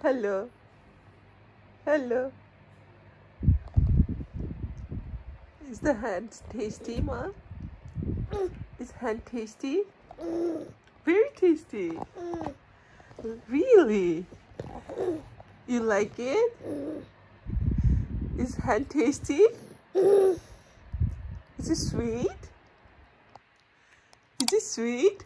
Hello. Hello. Is the hand tasty, Mom? Is hand tasty? Very tasty. Really? You like it? Is hand tasty? Is it sweet? Is it sweet?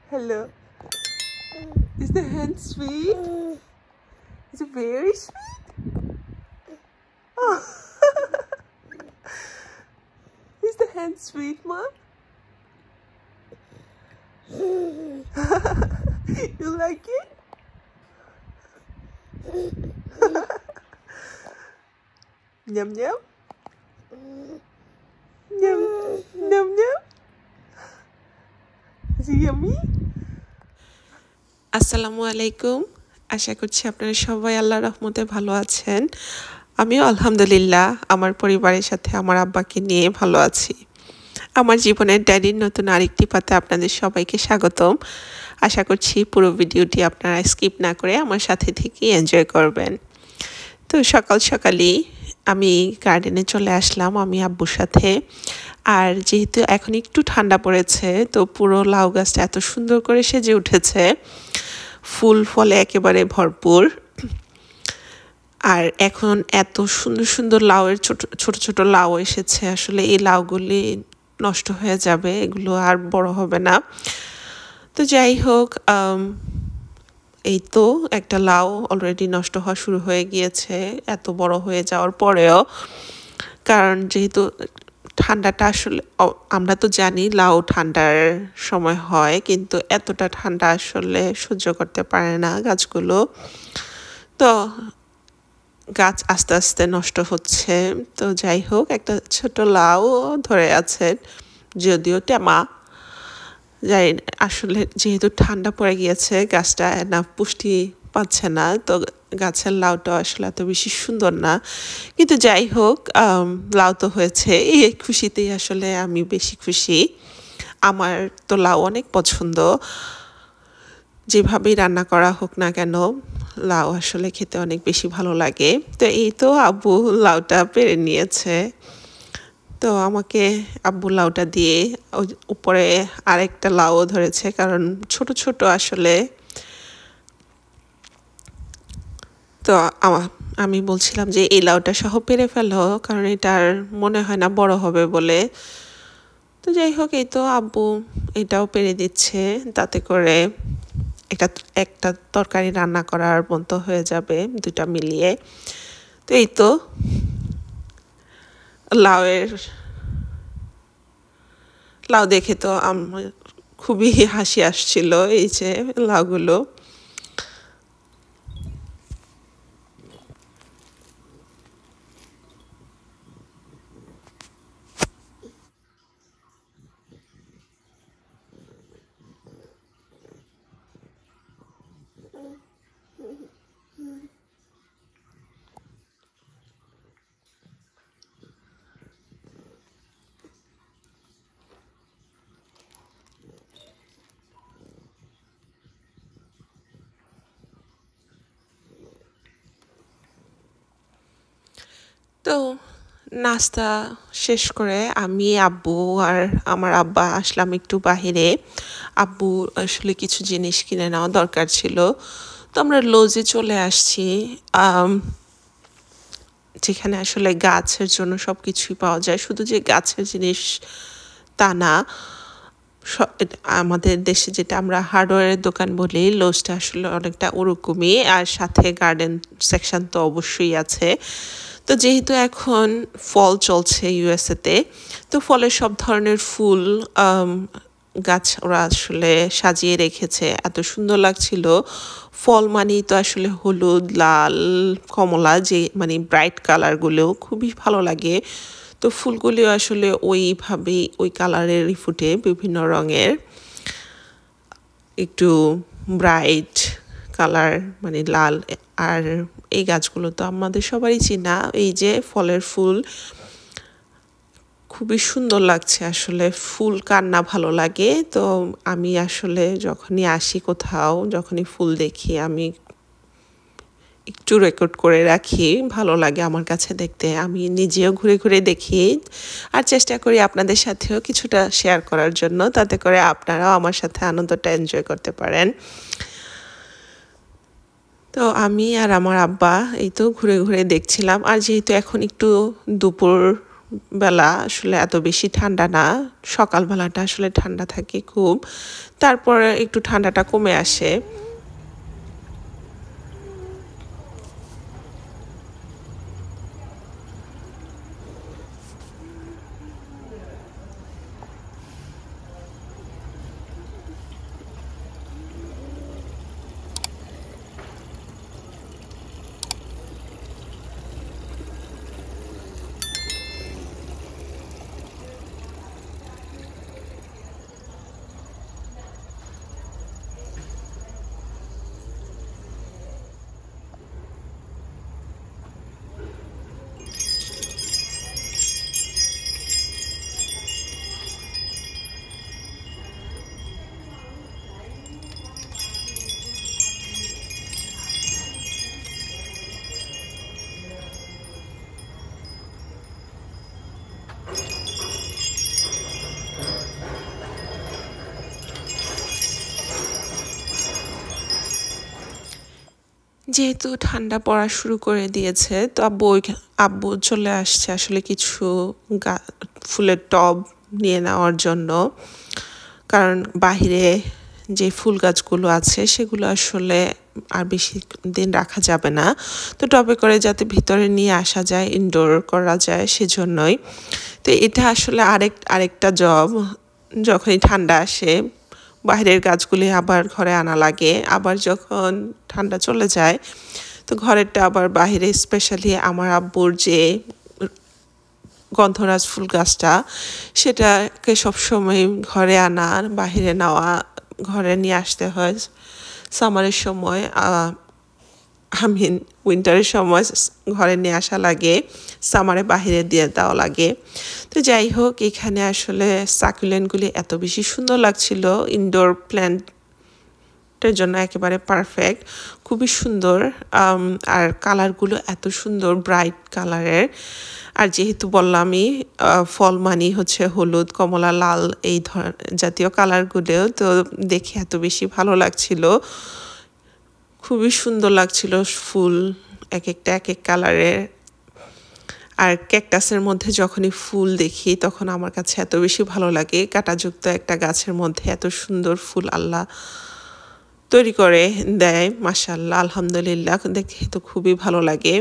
Hello. Is the hand sweet? Is it very sweet? Oh. Is the hand sweet, Mom? You like it? Yum yum. Yum yum yum. Is it yummy? আসসালামু আলাইকুম আশা করছি আপনারা সবাই আল্লাহর রহমতে ভালো আছেন আমিও আলহামদুলিল্লাহ আমার পরিবারের সাথে আমার আব্বাকে নিয়ে ভালো আছি আমার জীবনের ডায়েরির নতুন আরেকটি পাতা আপনাদের সবাইকে স্বাগতম আশা করছি পুরো ভিডিওটি আপনারা স্কিপ না করে আমার সাথে থেকে এনজয় করবেন তো সকাল সকালই আমি গার্ডেনে চলে আসলাম আমি আব্বুর সাথে আর যেহেতু এখন একটু ঠান্ডা পড়েছে তো পুরো লাউ গাছটা এত সুন্দর করে সেজে উঠেছে ফুল ফলে একেবারে ভরপুর আর এখন এত সুন্দর সুন্দর লাউয়ের ছোট ছোট লাউ এসেছে আসলে এই লাউগুলি নষ্ট হয়ে যাবে এগুলো আর বড় হবে না তো যাই হোক এই তো একটা লাউ অলরেডি নষ্ট হওয়া শুরু হয়ে গিয়েছে এত বড় হয়ে যাওয়ার পরেও কারণ যেহেতু ঠান্ডাটা আসলে আমরা তো জানি লাউ ঠান্ডার সময় হয় কিন্তু এতটা ঠান্ডা আসলে সহ্য করতে পারে না গাছগুলো তো গাছ আস্তে আস্তে নষ্ট হচ্ছে তো যাই হোক একটা ছোট লাউ ধরে আছে যদিও টেমা যাই আসলে যেহেতু ঠান্ডা পড়ে গিয়েছে গাছটা না পুষ্টি পাচ্ছে না তো গাছের লাউটা আসলে এত বেশি সুন্দর না কিন্তু যাই হোক লাউ তো হয়েছে এই খুশিতেই আসলে আমি বেশি খুশি আমার তো লাউ অনেক পছন্দ যেভাবেই রান্না করা হোক না কেন লাউ আসলে খেতে অনেক বেশি ভালো লাগে তো এই তো আব্বু লাউটা পেরে নিয়েছে তো আমাকে আব্বু লাউটা দিয়ে উপরে আরেকটা লাউ ধরেছে কারণ ছোট ছোট আসলে তো আমি বলছিলাম যে এই লাউটা সহ পেরে ফেলো কারণ এটার মনে হয় না বড় হবে বলে তো যাই হোক এই তো আব্বু এটাও পেরে দিচ্ছে তাতে করে একটা তরকারি রান্না করার মতো হয়ে যাবে দুটা মিলিয়ে তো এই তো লাউ দেখে তো আমার খুবই হাসি আসছিল এই যে লাউগুলো তো নাস্তা শেষ করে আমি আব্বু আর আমার আব্বা আসলাম একটু বাহিরে আব্বু আসলে কিছু জিনিস কিনে নেওয়া দরকার ছিল তো আমরা লজে চলে আসছি যেখানে আসলে গাছের জন্য সব কিছুই পাওয়া যায় শুধু যে গাছের জিনিস তা না আমাদের দেশে যেটা আমরা হার্ডওয়্যারের দোকান বলি লজটা আসলে অনেকটা ওরকমই আর সাথে গার্ডেন সেকশন তো অবশ্যই আছে তো যেহেতু এখন ফল চলছে ইউএসএতে তো ফলের সব ধরনের ফুল গাছ ওরা আসলে সাজিয়ে রেখেছে এত সুন্দর লাগছিল ফল মানেই তো আসলে হলুদ লাল কমলা যে মানে ব্রাইট কালারগুলো খুবই ভালো লাগে তো ফুলগুলিও আসলে ওইভাবেই ওই কালারেরই ফুটে বিভিন্ন রঙের একটু ব্রাইট কালার মানে লাল আর এই গাছগুলো তো আমাদের সবারই চেনা এই যে ফলের ফুল খুবই সুন্দর লাগছে আসলে ফুল কার না ভালো লাগে তো আমি আসলে যখনই আসি কোথাও যখনই ফুল দেখি আমি একটু রেকর্ড করে রাখি ভালো লাগে আমার কাছে দেখতে আমি নিজেও ঘুরে ঘুরে দেখি আর চেষ্টা করি আপনাদের সাথেও কিছুটা শেয়ার করার জন্য তাতে করে আপনারাও আমার সাথে আনন্দটা এনজয় করতে পারেন তো আমি আর আমার আব্বা এই তো ঘুরে ঘুরে দেখছিলাম আর যেহেতু এখন একটু দুপুর বেলা আসলে এত বেশি ঠান্ডা না সকালবেলাটা আসলে ঠান্ডা থাকে খুব তারপরে একটু ঠান্ডাটা কমে আসে যেহেতু ঠান্ডা পড়া শুরু করে দিয়েছে তো আব্বু চলে আসছে আসলে কিছু ফুলের টব নিয়ে নেওয়ার জন্য কারণ বাহিরে যে ফুল গাছগুলো আছে সেগুলো আসলে আর বেশি দিন রাখা যাবে না তো টবে করে যাতে ভিতরে নিয়ে আসা যায় ইনডোর করা যায় সেজন্যই তো এটা আসলে আরেকটা জব যখনই ঠান্ডা আসে বাইরের গাছগুলি আবার ঘরে আনা লাগে আবার যখন ঠান্ডা চলে যায় তো ঘরেরটা আবার বাইরে স্পেশালি আমার আব্বুর যে গন্ধরাজ ফুল গাছটা সেটাকে সবসময় ঘরে আনা বাইরে নেওয়া ঘরে নিয়ে আসতে হয় সামারের সময় উইন্টারের সময় ঘরে নিয়ে আসা লাগে সামারে বাহিরে দিয়ে দেওয়া লাগে তো যাই হোক এখানে আসলে সাকুলেন্টগুলি এত বেশি সুন্দর লাগছিল ইনডোর প্ল্যান্টের জন্য একেবারে পারফেক্ট খুবই সুন্দর আর কালারগুলো এত সুন্দর ব্রাইট কালারের আর যেহেতু বললামই ফল মানি হচ্ছে হলুদ কমলা লাল এই জাতীয় কালারগুলো তো দেখে এত বেশি ভালো লাগছিল খুবই সুন্দর লাগছিল ফুল এক এক কালারের আর ক্যাকটাসের মধ্যে যখনই ফুল দেখি তখন আমার কাছে এত বেশি ভালো লাগে কাঁটাযুক্ত একটা গাছের মধ্যে এত সুন্দর ফুল আল্লাহ তৈরি করে দেয় মাশাআল্লাহ আলহামদুলিল্লাহ দেখে তো খুবই ভালো লাগে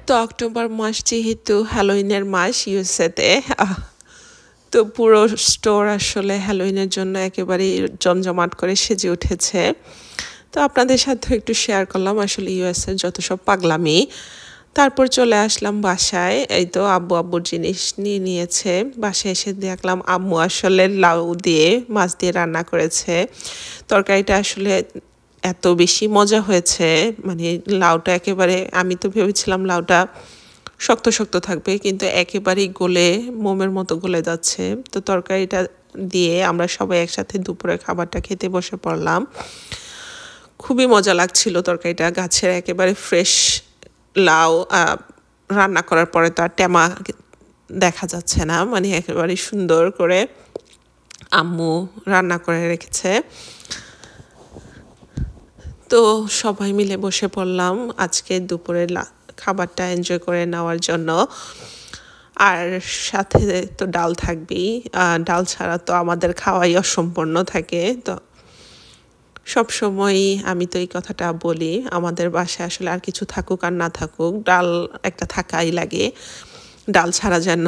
তো অক্টোবর মাস যেহেতু হ্যালোইনের মাস ইউএসএতে, তো পুরো স্টোর আসলে হ্যালোইনের জন্য একেবারেই জমজমাট করে সেজে উঠেছে। তো আপনাদের সাথে একটু শেয়ার করলাম আসলে ইউএসএর যত সব পাগলামি। তারপর চলে আসলাম বাসায়, এই তো আব্বুর জিনিস নিয়ে নিয়েছে। বাসায় এসে দেখলাম আম্মু আসলে লাউ দিয়ে মাছ দিয়ে রান্না করেছে। তরকারিটা আসলে এত বেশি মজা হয়েছে, মানে লাউটা একেবারে, আমি তো ভেবেছিলাম লাউটা শক্ত শক্ত থাকবে, কিন্তু একেবারেই গলে মোমের মতো গলে যাচ্ছে। তো তরকারিটা দিয়ে আমরা সবাই একসাথে দুপুরে খাবারটা খেতে বসে পড়লাম। খুবই মজা লাগছিল তরকারিটা, গাছের একেবারে ফ্রেশ লাউ, রান্না করার পরে তো আর টেমা দেখা যাচ্ছে না, মানে একেবারে সুন্দর করে আম্মু রান্না করে রেখেছে। তো সবাই মিলে বসে পড়লাম আজকে দুপুরের খাবারটা এনজয় করে নেওয়ার জন্য। আর সাথে তো ডাল থাকবেই, ডাল ছাড়া তো আমাদের খাওয়াই অসম্পূর্ণ থাকে। তো সব সময়ই আমি তো এই কথাটা বলি, আমাদের বাসায় আসলে আর কিছু থাকুক আর না থাকুক, ডাল একটা থাকাই লাগে। ডাল ছাড়া যেন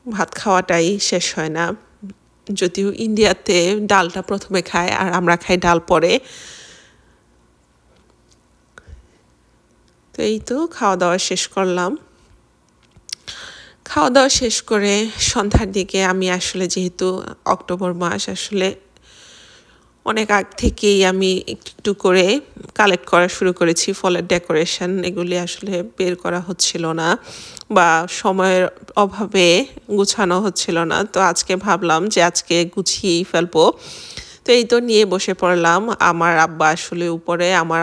ভাত খাওয়াটাই শেষ হয় না। যদিও ইন্ডিয়াতে ডালটা প্রথমে খায় আর আমরা খাই ডাল পরে। তো এই তো খাওয়া দাওয়া শেষ করলাম। খাওয়া দাওয়া শেষ করে সন্ধ্যার দিকে আমি আসলে, যেহেতু অক্টোবর মাস, আসলে অনেক আগ থেকেই আমি একটু করে কালেক্ট করা শুরু করেছি ফলের ডেকোরেশন। এগুলি আসলে বের করা হচ্ছিল না বা সময়ের অভাবে গুছানো হচ্ছিল না। তো আজকে ভাবলাম যে আজকে গুছিয়েই ফেলবো। তো এই তো নিয়ে বসে পড়লাম। আমার আব্বা আসলে উপরে আমার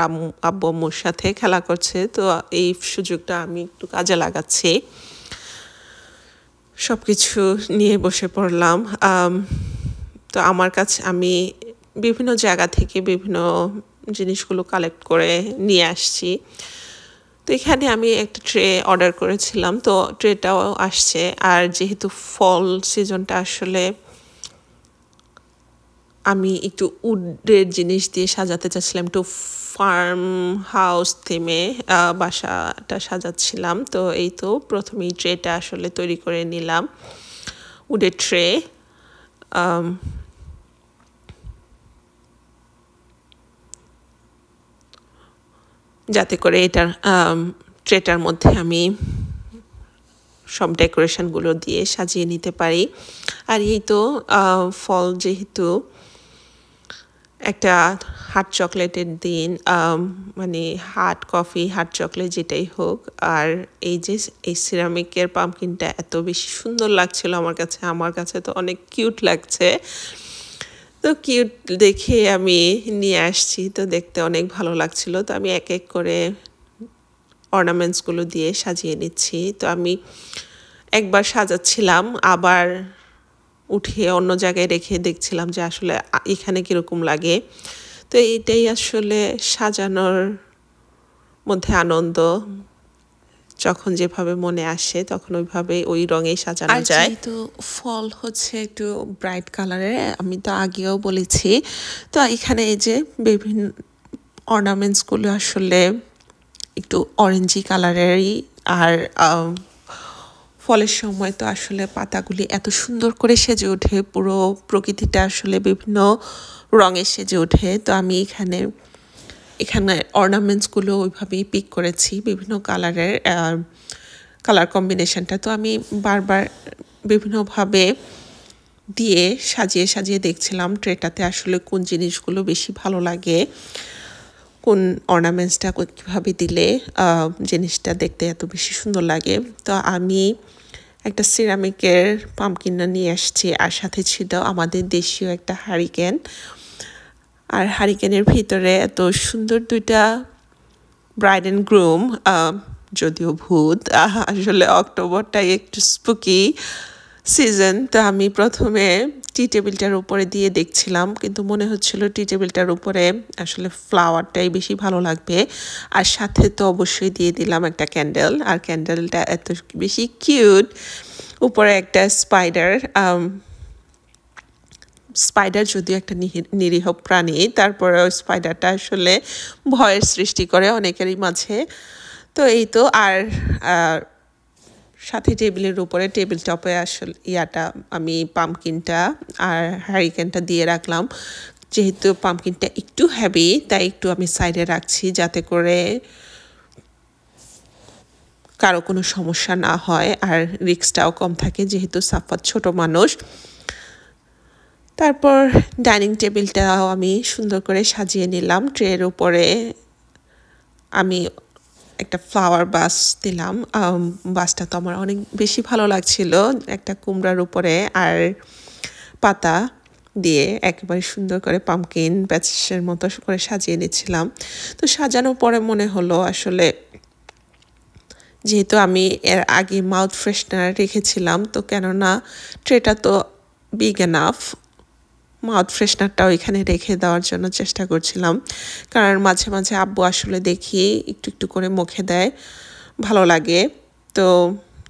আব্বু আম্মুর সাথে খেলা করছে, তো এই সুযোগটা আমি একটু কাজে লাগাচ্ছি। সব কিছু নিয়ে বসে পড়লাম। তো আমার কাছে আমি বিভিন্ন জায়গা থেকে বিভিন্ন জিনিসগুলো কালেক্ট করে নিয়ে আসছি। তো এখানে আমি একটা ট্রে অর্ডার করেছিলাম, তো ট্রেটাও আসছে। আর যেহেতু ফল সিজনটা, আসলে আমি একটু উডের জিনিস দিয়ে সাজাতে চাচ্ছিলাম, একটু ফার্ম হাউস থিমে বাসাটা সাজাচ্ছিলাম। তো এই তো প্রথমেই ট্রেটা আসলে তৈরি করে নিলাম, উডের ট্রে। যাতে করে এটার ট্রেটার মধ্যে আমি সব ডেকোরেশনগুলো দিয়ে সাজিয়ে নিতে পারি। আর এই তো ফল, যেহেতু একটা হট চকলেটের দিন, মানে হট কফি, হট চকলেট যেটাই হোক। আর এই যে এই সিরামিকের পাম্পকিনটা এত বেশি সুন্দর লাগছিল আমার কাছে তো অনেক কিউট লাগছে। তো কিউট দেখে আমি নিয়ে আসছি, তো দেখতে অনেক ভালো লাগছিল। তো আমি এক এক করে অর্নামেন্টসগুলো দিয়ে সাজিয়ে নিচ্ছি। তো আমি একবার সাজাচ্ছিলাম, আবার উঠিয়ে অন্য জায়গায় রেখে দেখছিলাম যে আসলে এখানে কীরকম লাগে। তো এইটাই আসলে সাজানোর মধ্যে আনন্দ, যখন যেভাবে মনে আসে তখন ওইভাবে ওই রঙেই সাজানো যায়। তো ফল হচ্ছে একটু ব্রাইট কালারের, আমি তো আগেও বলেছি। তো এখানে এই যে বিভিন্ন অর্নামেন্টসগুলো আসলে একটু অরেঞ্জি কালারেরই। আর ফলের সময় তো আসলে পাতাগুলি এত সুন্দর করে সেজে ওঠে, পুরো প্রকৃতিটা আসলে বিভিন্ন রঙে সেজে ওঠে। তো আমি এখানে অর্নামেন্টসগুলো ওইভাবেই পিক করেছি, বিভিন্ন কালারের কালার কম্বিনেশনটা। তো আমি বারবার বিভিন্নভাবে দিয়ে সাজিয়ে সাজিয়ে দেখছিলাম ট্রেটাতে আসলে কোন জিনিসগুলো বেশি ভালো লাগে, কোন অর্নামেন্টসটা কীভাবে দিলে জিনিসটা দেখতে এত বেশি সুন্দর লাগে। তো আমি একটা সিরামিকের পাম্পকিন নিয়ে আসছি, আর সাথে ছিল আমাদের দেশীয় একটা হারিকেন। আর হারিকেনের ভিতরে এত সুন্দর দুইটা ব্রাইড অ্যান্ড গ্রুম, যদিও ভূত। আসলে অক্টোবরটাই একটু স্পুকি সিজন। তো আমি প্রথমে টি টেবিলটার উপরে দিয়ে দেখছিলাম, কিন্তু মনে হচ্ছিল টি টেবিলটার উপরে আসলে ফ্লাওয়ারটাই বেশি ভালো লাগবে। আর সাথে তো অবশ্যই দিয়ে দিলাম একটা ক্যান্ডেল, আর ক্যান্ডেলটা এত বেশি কিউট। উপরে একটা স্পাইডার যদিও একটা নিরীহ প্রাণী, তারপরে ওই স্পাইডারটা আসলে ভয়ের সৃষ্টি করে অনেকেরই মাঝে। তো এই তো আর সাথে টেবিলের উপরে টেবিল টপে আসলে আমি পামকিনটা আর হারিকেনটা দিয়ে রাখলাম। যেহেতু পামকিনটা একটু হেভি তাই একটু আমি সাইডে রাখছি যাতে করে কারো কোনো সমস্যা না হয় আর রিস্কটাও কম থাকে যেহেতু সাফাত ছোট মানুষ। তারপর ডাইনিং টেবিলটাও আমি সুন্দর করে সাজিয়ে নিলাম। ট্রের উপরে আমি একটা ফ্লাওয়ার বাস দিলাম। বাসটা তো আমার অনেক বেশি ভালো লাগছিল, একটা কুমড়ার উপরে আর পাতা দিয়ে একেবারে সুন্দর করে পামকিন প্যাচের মতো করে সাজিয়ে নিচ্ছিলাম। তো সাজানোর পরে মনে হলো আসলে যেহেতু আমি এর আগে মাউথ ফ্রেশনার রেখেছিলাম, তো কেননা ট্রেটা তো বিগ এনাফ, মাউথ ফ্রেশনারটাও এখানে রেখে দেওয়ার জন্য চেষ্টা করছিলাম। কারণ মাঝে মাঝে আব্বু আসলে দেখি একটু একটু করে মুখে দেয়, ভালো লাগে। তো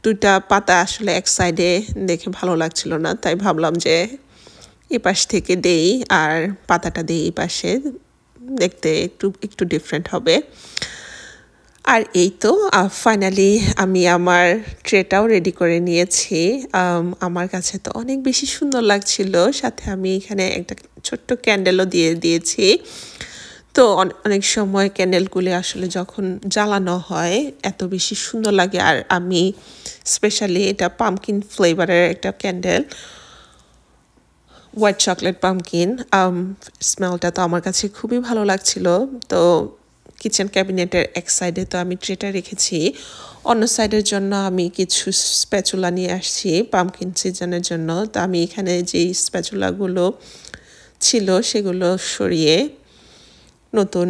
দুইটা পাতা আসলে এক সাইডে দেখে ভালো লাগছিল না, তাই ভাবলাম যে এই পাশ থেকে দেই আর পাতাটা দেই এই পাশে, দেখতে একটু ডিফারেন্ট হবে। আর এই তো ফাইনালি আমি আমার ট্রেটাও রেডি করে নিয়েছি। আমার কাছে তো অনেক বেশি সুন্দর লাগছিল, সাথে আমি এখানে একটা ছোট্ট ক্যান্ডেলও দিয়ে দিয়েছি। তো অনেক সময় ক্যান্ডেলগুলি আসলে যখন জ্বালানো হয় এত বেশি সুন্দর লাগে। আর আমি স্পেশালি এটা পামকিন ফ্লেভারের একটা ক্যান্ডেল, হোয়াইট চকলেট পামকিন, স্মেলটা তো আমার কাছে খুবই ভালো লাগছিল। তো কিচেন ক্যাবিনেটের এক সাইডে তো আমি ট্রেটা রেখেছি, অন্য সাইডের জন্য আমি কিছু স্প্যাচুলা নিয়ে আসছি পামকিন সিজনের জন্য। তো আমি এখানে যেই স্প্যাচুলাগুলো ছিল সেগুলো সরিয়ে নতুন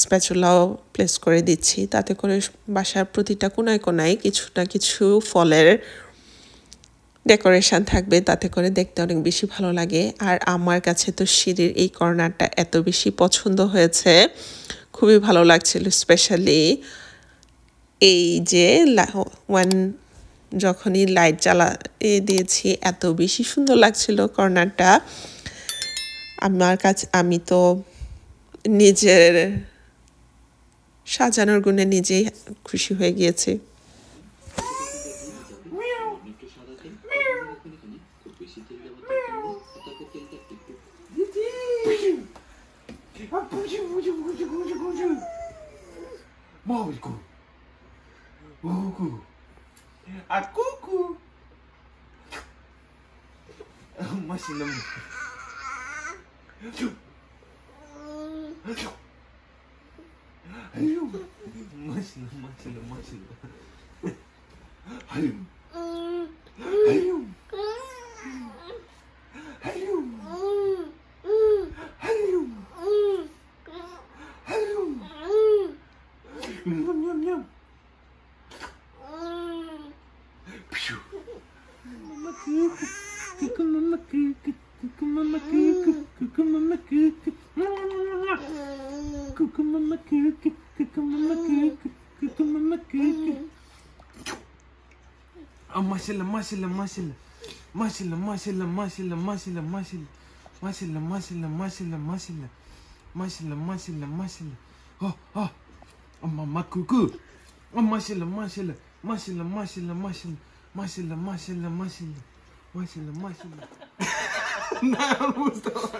স্প্যাচুলাও প্লেস করে দিচ্ছি, তাতে করে বাসার প্রতিটা কোনায় কোনায় কিছু না কিছু ফলের ডেকোরেশন থাকবে, তাতে করে দেখতে অনেক বেশি ভালো লাগে। আর আমার কাছে তো সিঁড়ির এই কর্নারটা এত বেশি পছন্দ হয়েছে, খুবই ভালো লাগছিল। স্পেশালি এই যে যখনই লাইট দিয়েছি এত বেশি সুন্দর লাগছিল কর্নারটা। আমি তো নিজের সাজানোর গুণে নিজেই খুশি হয়ে গিয়েছি। Mashallah, mashallah, mashallah, mashallah, mashallah, mashallah, mashallah, mashallah, mashallah, mashallah, mashallah, mashallah, mashallah, mashallah, mashallah. Oh, mama cuckoo. Oh, mashallah, mashallah, mashallah, mashallah, mashallah, mashallah, mashallah, mashallah, mashallah, mashallah. Nah, Mustafa.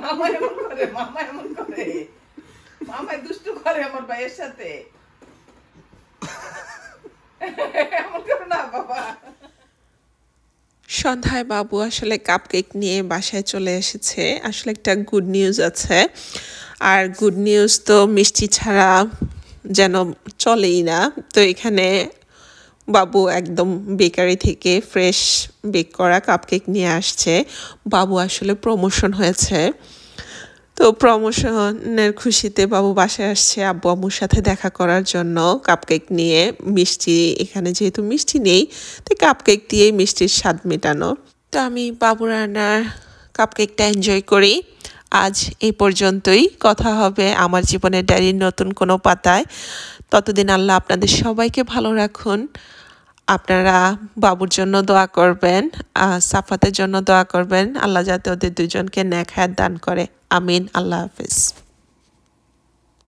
মামা এমন করে মামা দুষ্টু করে আমার ভাইয়ের সাথে, এমন করে না বাবা। সন্ধ্যায় বাবু আসলে কাপকেক নিয়ে বাসায় চলে এসেছে। আসলে একটা গুড নিউজ আছে, আর গুড নিউজ তো মিষ্টি ছাড়া যেন চলেই না। তো এখানে বাবু একদম বেকারি থেকে ফ্রেশ বেক করা কাপকেক নিয়ে আসছে। বাবু আসলে প্রমোশন হয়েছে, তো প্রমোশনের খুশিতে বাবু বাসায় আসছে আব্বু আম্মুর সাথে দেখা করার জন্য কাপকেক নিয়ে। মিষ্টি এখানে যেহেতু মিষ্টি নেই, তাই কাপকেক দিয়েই মিষ্টির স্বাদ মেটানো। তো আমি বাবু রান্নার কাপকেকটা এনজয় করি। আজ এই পর্যন্তই, কথা হবে আমার জীবনের ডায়েরির নতুন কোনো পাতায়। ততদিন আল্লাহ আপনাদের সবাইকে ভালো রাখুন। আপনারা বাবুর জন্য দোয়া করবেন, সাফাতের জন্য দোয়া করবেন, আল্লাহ যাতে ওদের দুজনকে নেক হায়াত দান করে। আমিন। আল্লাহ হাফেজ।